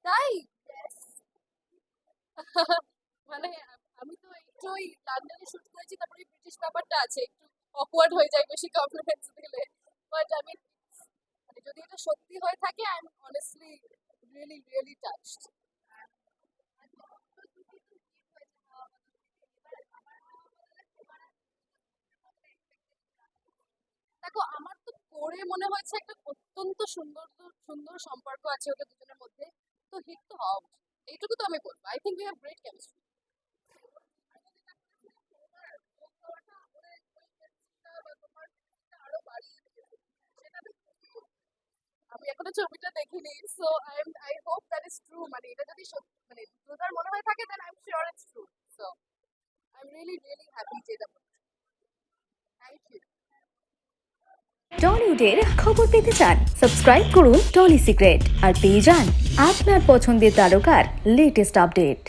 তাই? মানে আমি তো একটু ওই লন্ডনে শুট করেছি, তারপরে ব্রিটিশ ব্যাপারটা আছে, একটু অকওয়ার্ড হয়ে যায় বেশি কমপ্লিমেন্টস দিলে। বাট আমি মানে যদি এটা সত্যি হয়ে থাকে, I am honestly really really touched. দেখো, আমার তো পড়ে মনে হয়েছে একটা অত্যন্ত সুন্দর সুন্দর সম্পর্ক আছে ওদের দুজনের মধ্যে। তো হিট তো হওয়া উচিত, এইটুকু তো আমি বলবো। I think we have great chemistry. আমি এখনো ছবিটা দেখিনি, so I hope that is true. মানে এটা যদি সত্যি মানে ট্রুথার মনে হয়ে থাকে, then I am sure it's true. So I am really really happy যে এটা। Thank you. টলিউডের খবর পেতে চান? সাবস্ক্রাইব করুন টলি সিক্রেট আর পেয়ে যান আপনার পছন্দের তারকার লেটেস্ট আপডেট।